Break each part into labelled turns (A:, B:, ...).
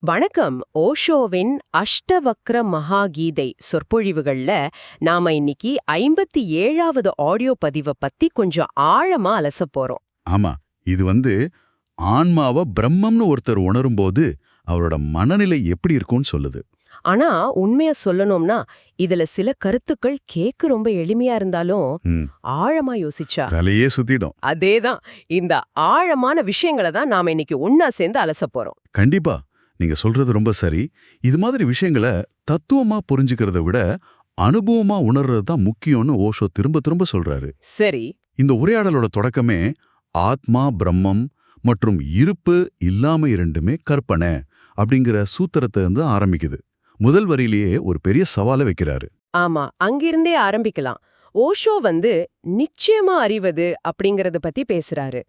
A: வணக்கம். ஓஷோவின் அஷ்டவக்ர மகாகீதை சொற்பொழிவுகள்ல நாம இன்னைக்கு 57வது ஆடியோ பதிவை பத்தி கொஞ்சம் ஆழமா அலசப் போறோம்.
B: ஆமா, இது ஆன்மாவ பிரம்மம்னு ஒருத்தர் உணரும்போது அவரோட மனநிலை எப்படி இருக்கும்னு சொல்லுது.
A: ஆனா உண்மையா சொல்லணும்னா இதுல சில கருத்துக்கள் கேட்க ரொம்ப எளிமையா இருந்தாலும் ஆழமா யோசிச்சா
B: தலையே சுத்திடும்.
A: அதேதான். இந்த ஆழமான விஷயங்களை தான் நாம இன்னைக்கு ஒன்னா சேர்ந்து அலசப் போறோம்.
B: கண்டிப்பா, நீங்க சொல்றது ரொம்ப சரி. இது மாதிரி விஷயங்களை தத்துவமா புரிஞ்சுக்கிறத விட அனுபவமா உணர்றது தான் முக்கியம்னு ஓஷோ திரும்ப திரும்ப சொல்றாரு.
A: சரி.
B: இந்த உரையாடலோட தொடக்கமே ஆத்மா பிரம்மம் மற்றும் இருப்பு இல்லாம இரண்டுமே கற்பனை அப்படிங்கிற சூத்திரத்தை இருந்து ஆரம்பிக்குது. முதல் வரியிலேயே ஒரு பெரிய சவாலை வைக்கிறாரு.
A: ஆமா, அங்கிருந்தே ஆரம்பிக்கலாம். ஓஷோ நிச்சயமா அறிவது அப்படிங்கறத பத்தி பேசுறாரு.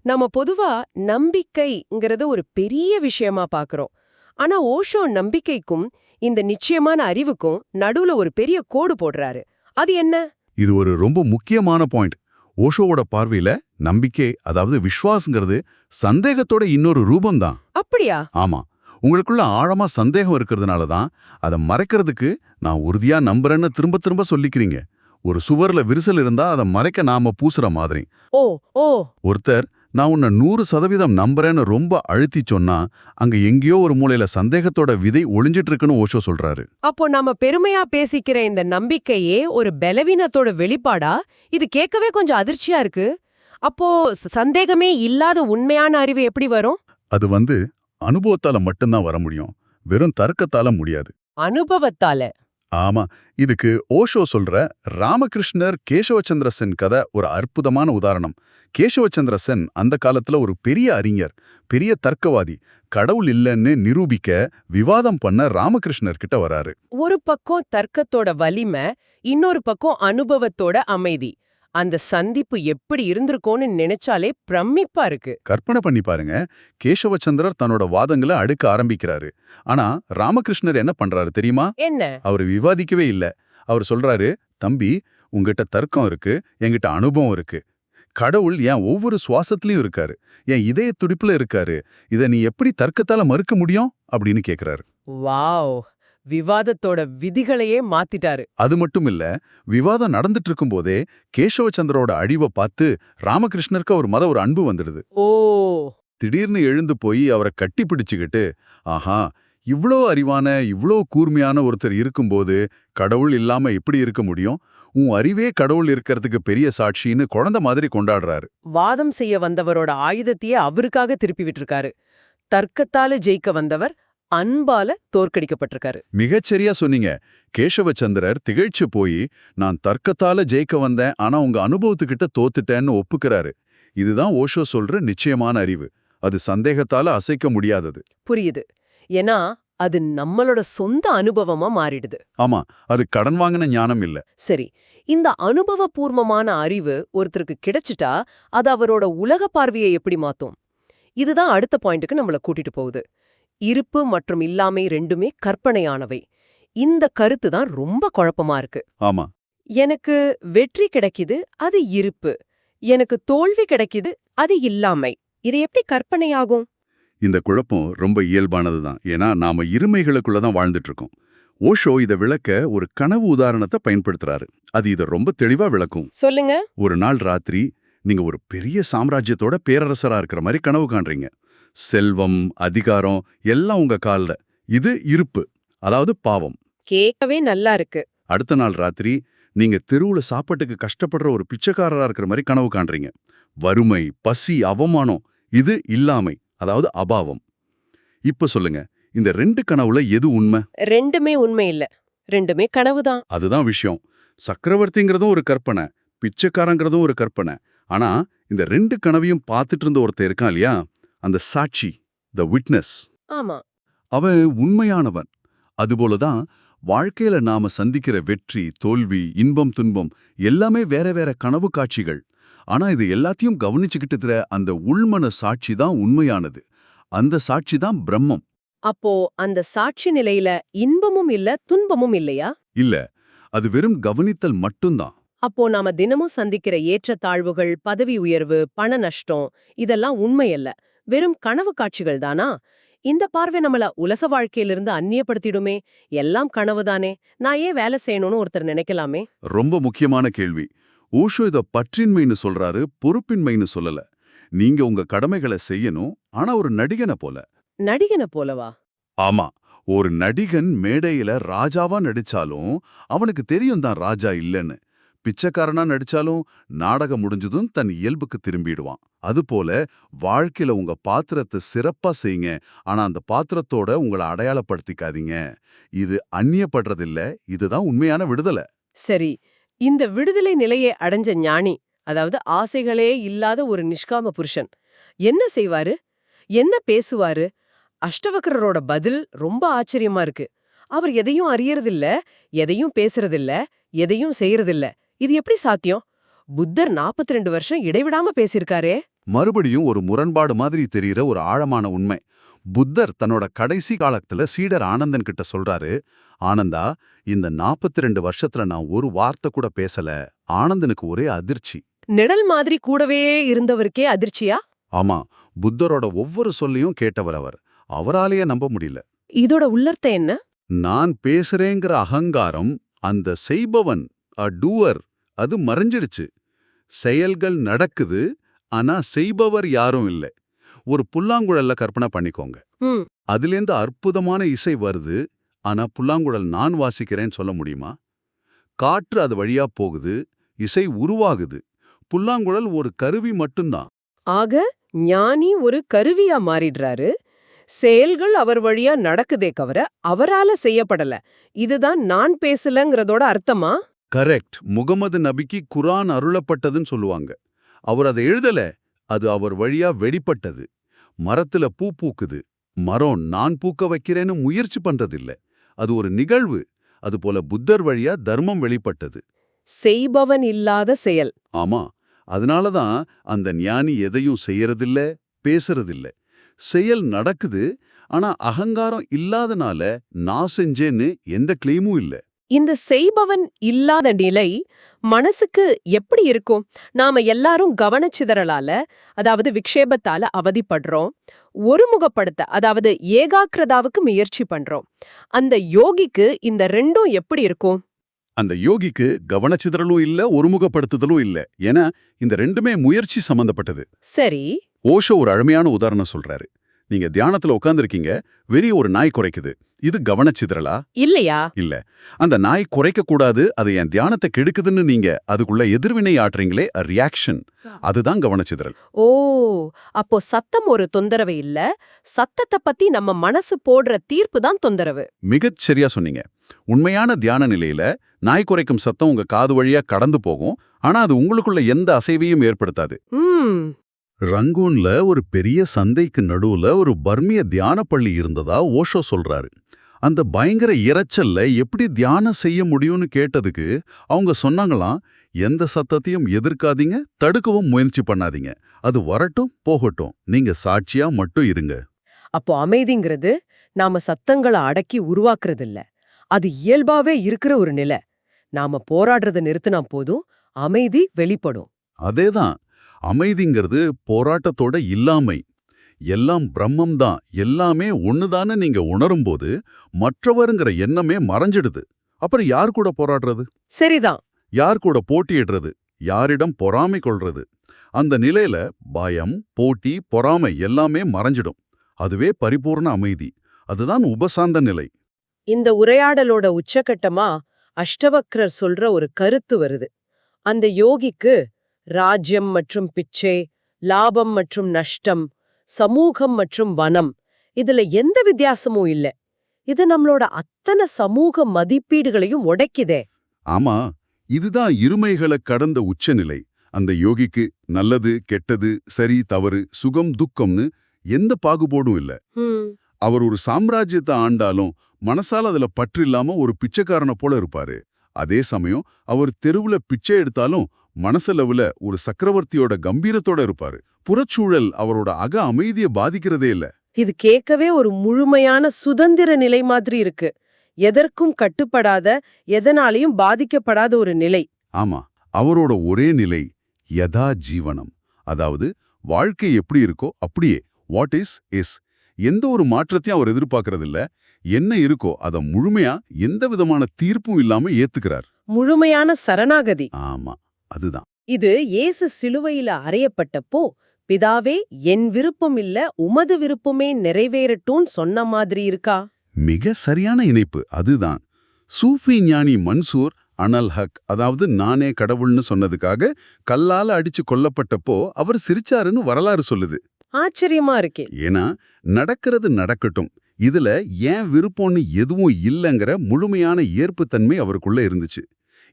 A: நம்ம பொதுவா நம்பிக்கைங்கிறத ஒரு பெரிய விஷயமா பாக்குறோம். ஆனா ஓஷோ நம்பிக்கைக்கும் இந்த நிச்சயமான அறிவுக்கும் நடுவுல ஒரு பெரிய கோடு போடுறாரு. அது என்ன?
B: இது ஒரு ரொம்ப முக்கியமான பாயிண்ட். ஓஷோவோட பார்வையில நம்பிக்கை, அதாவது விஸ்வாசங்கிறது சந்தேகத்தோட இன்னொரு ரூபம்தான்.
A: அப்படியா?
B: ஆமா, உங்களுக்குள்ள ஆழமா சந்தேகம் இருக்கிறதுனால தான் அதை மறைக்கிறதுக்கு நான் உறுதியா நம்புறேன்னு திரும்ப திரும்ப சொல்லிக்கிறீங்க. ஒரு சுவர்ல விரிசல் இருந்தா அதை மறைக்க நாம பூசுற மாதிரி.
A: ஓ ஓ
B: ஒருத்தர் நான் உன்னை 100% நம்புறேன்னு ரொம்ப அழுத்தி சொன்னா அங்க எங்கேயோ ஒரு மூலையில சந்தேகத்தோட விதை ஒளிஞ்சிட்டு இருக்குன்னு ஓஷோ சொல்றாரு.
A: அப்போ நாம பெருமையா பேசிக்கிற இந்த நம்பிக்கையே ஒரு பலவீனத்தோட வெளிப்பாடா? இது கேட்கவே கொஞ்சம் அதிர்ச்சியா இருக்கு. அப்போ சந்தேகமே இல்லாத உண்மையான அறிவு எப்படி வரும்?
B: அது அனுபவத்தால மட்டும்தான் வர முடியும், வெறும் தர்க்கத்தால முடியாது.
A: அனுபவத்தால?
B: ஆமா, இதுக்கு ஓஷோ சொல்ற ராமகிருஷ்ணர் கேசவச்சந்திர சென் கதை ஒரு அற்புதமான உதாரணம். கேசவச்சந்திர சென் அந்த காலத்துல ஒரு பெரிய அறிஞர், பெரிய தர்க்கவாதி. கடவுள் இல்லைன்னு நிரூபிக்க விவாதம் பண்ண ராமகிருஷ்ணர் கிட்ட வராரு.
A: ஒரு பக்கம் தர்க்கத்தோட வலிமை, இன்னொரு பக்கம் அனுபவத்தோட அமைதி. அந்த சந்திப்பு எப்படி இருந்திருக்கோன்னு நினைச்சாலே பிரமிப்பா இருக்கு.
B: கற்பனை பண்ணி பாருங்க. கேசவச்சந்திரர் தன்னோட வாதங்களை அடுக்க ஆரம்பிக்கிறாரு. ஆனா ராமகிருஷ்ணர் என்ன பண்றாரு தெரியுமா?
A: என்ன?
B: அவர் விவாதிக்கவே இல்ல. அவர் சொல்றாரு, தம்பி, உங்ககிட்ட தர்க்கம் இருக்கு, என்கிட்ட அனுபவம் இருக்கு. கடவுள் என் ஒவ்வொரு சுவாசத்திலயும் இருக்காரு, என் இதய துடிப்புல இருக்காரு. இதை நீ எப்படி தர்க்கத்தால மறுக்க முடியும் அப்படின்னு கேக்குறாரு.
A: வாவ்! விவாதத்தோட விதிகளையே மாத்திட்டாரு.
B: அது மட்டும் இல்ல, விவாதம் நடந்துட்டு இருக்கும்போதே கேசவச்சந்திரோட அழிவை பார்த்து ராமகிருஷ்ணருக்கு அவர் ஒரு அன்பு வந்துடுது.
A: ஓ!
B: திடீர்னு எழுந்து போய் அவரை கட்டி பிடிச்சுக்கிட்டு, ஆஹா, இவ்ளோ அறிவான இவ்ளோ கூர்மையான ஒருத்தர் இருக்கும்போது கடவுள் இல்லாம எப்படி இருக்க முடியும்? உன் அறிவே கடவுள் இருக்கிறதுக்கு பெரிய சாட்சின்னு குழந்தை மாதிரி கொண்டாடுறாரு.
A: வாதம் செய்ய வந்தவரோட ஆயுதத்தையே அவருக்காக திருப்பி விட்டுருக்காரு. தர்க்கத்தால ஜெயிக்க வந்தவர் அன்பால தோற்கடிக்கப்பட்டிருக்காரு.
B: மிகச்சரியா சொன்னீங்க. கேசவச்சந்திரர் திகழ்ச்சி போய், நான் தர்க்கத்தால ஜெயிக்க வந்தேன், ஆனா உங்க அனுபவத்துக்கிட்ட தோத்துட்டேன்னு ஒப்புக்கிறாரு. இதுதான் ஓஷோ சொல்ற நிச்சயமான அறிவு. அது சந்தேகத்தால அசைக்க முடியாதது.
A: புரியுது. ஏன்னா அது நம்மளோட சொந்த அனுபவமா மாறிடுது.
B: ஆமா, அது கடன் வாங்கின ஞானம் இல்ல.
A: சரி, இந்த அனுபவபூர்வமான அறிவு ஒருத்தருக்கு கிடைச்சிட்டா அது அவரோட உலக பார்வையை எப்படி மாத்தும்? இதுதான் அடுத்த பாயிண்ட்டுக்கு நம்மள கூட்டிட்டு போகுது. இருப்பு மற்றும் இல்லாமை ரெண்டுமே கற்பனையானவை. இந்த கருத்து தான் ரொம்ப குழப்பமா இருக்கு.
B: ஆமா,
A: எனக்கு வெற்றி கிடைக்குது, அது இருப்பு. எனக்கு தோல்வி கிடைக்குது, அது இல்லாமை. இது எப்படி கற்பனையாகும்?
B: இந்த குழப்பம் ரொம்ப இயல்பானதுதான். ஏன்னா நாம இருமைகளுக்குள்ளதான் வாழ்ந்துட்டு இருக்கோம். ஓஷோ இதை விளக்க ஒரு கனவு உதாரணத்தை பயன்படுத்துறாரு. அது இதை ரொம்ப தெளிவா விளக்கும்.
A: சொல்லுங்க.
B: ஒரு நாள் ராத்திரி நீங்க ஒரு பெரிய சாம்ராஜ்யத்தோட பேரரசரா இருக்கிற மாதிரி கனவு காண்றீங்க. செல்வம், அதிகாரம் எல்லாம் உங்க கால்ல. இது இருப்பு, அதாவது பாவம்.
A: கேட்கவே நல்லா இருக்கு.
B: அடுத்த நாள் ராத்திரி நீங்க தெருவுல சாப்பாட்டுக்கு கஷ்டப்படுற ஒரு பிச்சைக்காரரா இருக்கிற மாதிரி கனவு காண்றீங்க. வறுமை, பசி, அவமானம், இது இல்லாமை, அதாவது அபாவம். இப்ப சொல்லுங்க, இந்த 2 கனவுல எது உண்மை?
A: ரெண்டுமே உண்மை இல்ல. ரெண்டுமே கனவுதான்.
B: அதுதான் விஷயம். சக்கரவர்த்திங்கிறதும் ஒரு கற்பனை, பிச்சைக்காரங்கிறதும் ஒரு கற்பனை. ஆனா இந்த 2 கனவையும் பார்த்துட்டு இருந்த ஒருத்தர் இருக்கான் இல்லையா, அந்த சாட்சி, த விட்னஸ்,
A: ஆமா,
B: அவன் உண்மையானவன். அதுபோலதான் வாழ்க்கையில நாம சந்திக்கிற வெற்றி, தோல்வி, இன்பம், துன்பம் எல்லாமே வேற வேற கனவு காட்சிகள். ஆனா இது எல்லாத்தையும் கவனிச்சுக்கிட்டு அந்த உள்மன சாட்சி தான் உண்மையானது. அந்த சாட்சி தான் பிரம்மம்.
A: அப்போ அந்த சாட்சி நிலையில இன்பமும் இல்ல, துன்பமும் இல்லையா?
B: இல்ல, அது வெறும் கவனித்தல் மட்டும்தான்.
A: அப்போ நாம தினமும் சந்திக்கிற ஏற்றத்தாழ்வுகள், பதவி உயர்வு, பண நஷ்டம் இதெல்லாம் உண்மையல்ல, வெறும் கனவு காட்சிகள் தானா? இந்த பார்வை நம்மள உலக வாழ்க்கையிலிருந்து அந்நியப்படுத்திடுமே. எல்லாம் கனவுதானே, நான் ஏன் வேலை செய்யணும்னு ஒருத்தர் நினைக்கலாமே.
B: ரொம்ப முக்கியமான கேள்வி. ஓஷோ இத பற்றின்மைன்னு சொல்றாரு, பொறுப்பின்மைன்னு சொல்லல. நீங்க உங்க கடமைகளை செய்யணும், ஆனா ஒரு நடிகனை போல.
A: நடிகனை போலவா?
B: ஆமா, ஒரு நடிகன் மேடையில ராஜாவா நடிச்சாலும் அவனுக்கு தெரியும் தான் ராஜா இல்லைன்னு. பிச்சைக்காரனா நடிச்சாலும் நாடகம் முடிஞ்சதும் தன் இயல்புக்கு திரும்பிடுவான். அதுபோல வாழ்க்கையில உங்க பாத்திரத்தை சிறப்பா செய்யுங்க, ஆனா அந்த பாத்திரத்தோட உங்களை அடையாளப்படுத்திக்காதீங்க. இது அந்நியப்படுறதில்ல, இதுதான் உண்மையான விடுதலை.
A: சரி, இந்த விடுதலை நிலையை அடைஞ்ச ஞானி, அதாவது ஆசைகளே இல்லாத ஒரு நிஷ்காம புருஷன் என்ன செய்வாரு? என்ன பேசுவாரு? அஷ்டவக்ரரோட பதில் ரொம்ப ஆச்சரியமா இருக்கு. அவர் எதையும் அறியறதில்ல, எதையும் பேசுறதில்ல, எதையும் செய்யறதில்ல. இது எப்படி சாத்தியம்? புத்தர் 42 வருஷம் இடைவிடாம பேசியிருக்காரே.
B: மறுபடியும் ஒரு முரண்பாடு மாதிரி தெரிகிற ஒரு ஆழமான உண்மை. புத்தர் தன்னோட கடைசி காலத்துல சீடர் ஆனந்தன் கிட்ட சொல்றாரு, ஆனந்தா, இந்த 42 வருஷத்துல நான் ஒரு வார்த்தை கூட பேசல. ஆனந்தனுக்கு ஒரே அதிர்ச்சி.
A: நிழல் மாதிரி கூடவே இருந்தவருக்கே அதிர்ச்சியா?
B: ஆமா, புத்தரோட ஒவ்வொரு சொல்லையும் கேட்டவர் அவர். அவராலேயே நம்ப முடியல.
A: இதோட உள்ளர்த்தம் என்ன?
B: நான் பேசுறேங்கிற அகங்காரம், அந்த செய்பவன் டூவர், அது மறைஞ்சிடுச்சு. செயல்கள் நடக்குது, ஆனா செய்பவர் யாரும் இல்ல. ஒரு புல்லாங்குழல்ல கற்பனை பண்ணிக்கோங்க.
A: ம்.
B: அதிலேந்து அற்புதமான இசை வருது, ஆனா புல்லாங்குழல் நான் வாசிக்கிறேன்னு சொல்ல முடியுமா? காற்று அது வழியா போகுது, இசை உருவாகுது. புல்லாங்குழல் ஒரு கருவி மட்டும்தான்.
A: ஆக ஞானி ஒரு கருவியா மாறிடுறாரு. செயல்கள் அவர் வழியா நடக்குதே கவர அவரால செய்யப்படல. இதுதான் நான் பேசலங்கிறதோட அர்த்தமா?
B: கரெக்ட். முகமது நபிக்கு குர்ஆன் அருளப்பட்டதுன்னு சொல்லுவாங்க. அவர் அதை எழுதல, அது அவர் வழியா வெளிப்பட்டது. மரத்துல பூ பூக்குது, மரம் நான் பூக்க வைக்கிறேன்னு முயற்சி பண்றதில்ல, அது ஒரு நிகழ்வு. அதுபோல புத்தர் வழியா தர்மம் வெளிப்பட்டது.
A: செய்பவன் இல்லாத செயல்.
B: ஆமா, அதனாலதான் அந்த ஞானி எதையும் செய்யறதில்ல, பேசுறதில்ல. செயல் நடக்குது, ஆனா அகங்காரம் இல்லாதனால நான் செஞ்சேன்னு எந்த கிளைமும் இல்ல.
A: இந்த செய்பவன் இல்லாத நிலை மனசுக்கு எப்படி இருக்கும்? நாம எல்லாரும் கவனச்சிதறலால, அதாவது விக்ஷேபத்தால அவதிப்படுறோம். ஒருமுகப்படுத்த, அதாவது ஏகாக்கிரதாவுக்கு முயற்சி பண்றோம். அந்த யோகிக்கு இந்த ரெண்டும் எப்படி இருக்கும்?
B: அந்த யோகிக்கு கவனச்சிதறலும் இல்ல, ஒருமுகப்படுத்துதலும் இல்ல. ஏன்னா இந்த ரெண்டுமே முயற்சி சம்பந்தப்பட்டது.
A: சரி.
B: ஓஷோ ஒரு அருமையான உதாரணம் சொல்றாரு. நீங்க தியானத்துல உட்கார்ந்திருக்கீங்க, வெறி ஒரு நாய் குறைக்குது. இது கவனச்சிதறலா?
A: இல்லையா?
B: இல்ல. அந்த நாய் குறைக்க கூடாது, அது என் தியானத்தை கெடுக்குதுன்னு நீங்க அதுக்குள்ள எதிர்வினை ஆற்றீங்களே, ரியாக்ஷன், அதுதான் கவனச்சிதறல்.
A: ஓ, அப்போ சத்தம் ஒரு தொந்தரவு இல்ல, சத்தத்தை பத்தி நம்ம மனசு போடுற தீர்ப்பு தான் தொந்தரவு.
B: மிகச் சரியா சொன்னீங்க. உண்மையான தியான நிலையில நாய் குறைக்கும் சத்தம் உங்க காது வழியா கடந்து போகும், ஆனா அது உங்களுக்குள்ள எந்த அசைவையும் ஏற்படுத்தாது. ரங்கூன்ல ஒரு பெரிய சந்தைக்கு நடுவுல ஒரு பர்மிய தியான பள்ளி இருந்ததா ஓஷோ சொல்றாரு. அந்த பயங்கர இரைச்சல்ல எப்படி தியானம் செய்ய முடியும்னு கேட்டதுக்கு அவங்க சொன்னாங்களாம், எந்த சத்தத்தையும் எதிர்க்காதீங்க, தடுக்கவும் முயற்சி பண்ணாதீங்க. அது வரட்டும் போகட்டும், நீங்க சாட்சியா மட்டும் இருங்க.
A: அப்போ அமைதிங்கிறது நாம சத்தங்களை அடக்கி உருவாக்குறது இல்ல, அது இயல்பாவே இருக்கிற ஒரு நிலை. நாம போராடுறத நிறுத்தினா போதும், அமைதி வெளிப்படும்.
B: அதேதான், அமைதிங்கிறது போராட்டத்தோட இல்லாமை. எல்லாம் பிரம்மம் தான், எல்லாமே ஒண்ணுதான்னு நீங்க உணரும்போது மற்றவருங்கிற எண்ணமே மறைஞ்சிடுது. அப்புறம் யார் கூட போராடுறது?
A: சரிதான்.
B: யார் கூட போட்டியிடுறது? யாரிடம் பொறாமை கொள்றது? அந்த நிலையில பயம், போட்டி, பொறாமை எல்லாமே மறைஞ்சிடும். அதுவே பரிபூர்ண அமைதி. அதுதான் உபசாந்த நிலை.
A: இந்த உரையாடலோட உச்சகட்டமா அஷ்டவக்ரர் சொல்ற ஒரு கருத்து வருது. அந்த யோகிக்கு ராஜ்யம் மற்றும் பிச்சை, லாபம் மற்றும் நஷ்டம், சமூகம் மற்றும் வனம், இதுல எந்த வித்தியாசமும் இல்ல. இது நம்மளோட அத்தனை சமூக மதிப்பீடுகளையும் உடைக்குதே.
B: ஆமா, இதுதான் இருமைகளை கடந்த உச்சநிலை. அந்த யோகிக்கு நல்லது, கெட்டது, சரி, தவறு, சுகம், துக்கம்னு எந்த பாகுபாடும் இல்ல. அவர் ஒரு சாம்ராஜ்யத்தை ஆண்டாலும் மனசால அதுல பற்றில்லாம ஒரு பிச்சைக்காரனை போல இருப்பாரு. அதே சமயம் அவர் தெருவுல பிச்சை எடுத்தாலும் மனசளவுல ஒரு சக்கரவர்த்தியோட கம்பீரத்தோட இருப்பாரு. புறச்சூழல் அவரோட அக அமைதியை பாதிக்கிறதே இல்ல.
A: இது கேட்கவே ஒரு முழுமையான சுதந்திர நிலை மாதிரி இருக்கு. எதற்கும் கட்டுப்படாத, எதனாலையும் பாதிக்கப்படாத ஒரு நிலை.
B: ஆமா, அவரோட ஒரே நிலை யதா ஜீவனம். அதாவது வாழ்க்கை எப்படி இருக்கோ அப்படியே, வாட் இஸ் இஸ். எந்த ஒரு மாற்றத்தையும் அவர் எதிர்பார்க்கறது இல்ல. என்ன இருக்கோ அத முழுமையா எந்த விதமான தீர்ப்பும் இல்லாம ஏத்துக்கிறார்.
A: முழுமையான சரணாகதி.
B: ஆமா, அதுதான்.
A: இது இயேசு சிலுவையில அறையப்பட்டப்போ, பிதாவே என் விருப்பம் இல்ல உமது விருப்பமே நிறைவேறட்டும்னு சொன்ன மாதிரி இருக்கா?
B: மிக சரியான இணைப்பு அதுதான். சூஃபி ஞானி மன்சூர் அனல் ஹக், அதாவது நானே கடவுள்னு சொன்னதுக்காக கல்லால அடிச்சு கொல்லப்பட்டப்போ அவர் சிரிச்சாருன்னு வரலாறு சொல்லுது.
A: ஆச்சரியமா இருக்கே.
B: ஏன்னா நடக்கிறது நடக்கட்டும், இதுல ஏன் விருப்பம்னு எதுவும் இல்லைங்கிற முழுமையான ஏற்புத்தன்மை அவருக்குள்ள இருந்துச்சு.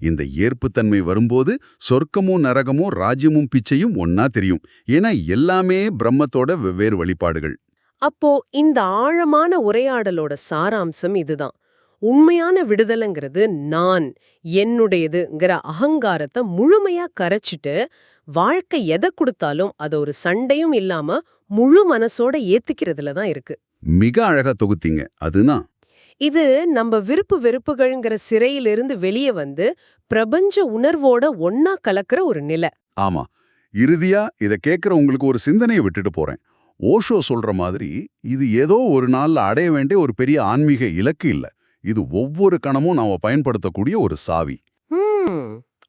B: இந்த ஏற்புத்தன்மை வரும்போது சொர்க்கமும் நரகமும் ராஜ்யமும் பிச்சையும் ஒன்னா தெரியும். ஏன்னா எல்லாமே பிரம்மத்தோட வெவ்வேறு வழிபாடுகள்.
A: அப்போ இந்த ஆழமான உரையாடலோட சாராம்சம் இதுதான். உண்மையான விடுதலைங்கிறது நான், என்னுடையதுங்கிற அகங்காரத்தை முழுமையா கரைச்சிட்டு, வாழ்க்கை எதை கொடுத்தாலும் அது ஒரு சண்டையும் இல்லாம முழு மனசோட ஏத்துக்கிறதுல தான் இருக்கு.
B: மிக அழகா தொகுத்தீங்க. அதுதான்
A: இது நம்ம விருப்பு வெறுப்புகள்ங்கிற சிறையிலிருந்து வெளியே வந்து பிரபஞ்ச உணர்வோட ஒன்னா கலக்கிற ஒரு நிலை.
B: ஆமா. இறுதியா இத கேட்கிற உங்களுக்கு ஒரு சிந்தனையை விட்டுட்டு போறேன். ஓஷோ சொல்ற மாதிரி இது ஏதோ ஒரு நாள்ல அடைய வேண்டிய ஒரு பெரிய ஆன்மீக இலக்கு இல்ல. இது ஒவ்வொரு கணமும் நாம பயன்படுத்தக்கூடிய ஒரு சாவி.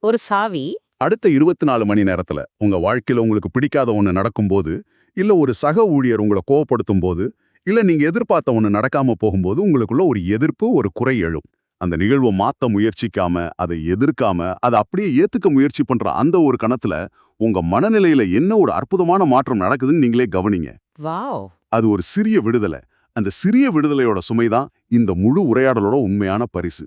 A: ஒரு சாவி.
B: அடுத்த 24 மணி நேரத்துல உங்க வாழ்க்கையில உங்களுக்கு பிடிக்காத ஒண்ணு நடக்கும்போது, இல்ல ஒரு சக ஊழியர் உங்களை கோவப்படுத்தும் போது, இல்ல நீங்க எதிர்பார்த்த ஒண்ணு நடக்காம போகும்போது உங்களுக்குள்ள ஒரு எதிர்ப்பு, ஒரு குறை எழும். அந்த நிகழ்வை மாத்த முயற்சிக்காம, அதை எதிர்க்காம, அதை அப்படியே ஏத்துக்க முயற்சி பண்ற அந்த ஒரு கணத்துல உங்க மனநிலையில என்ன ஒரு அற்புதமான மாற்றம் நடக்குதுன்னு நீங்களே கவனிங்க.
A: வாவ்.
B: அது ஒரு சிறிய விடுதலை. அந்த சிறிய விடுதலையோட சுமைதான் இந்த முழு உரையாடலோட உண்மையான பரிசு.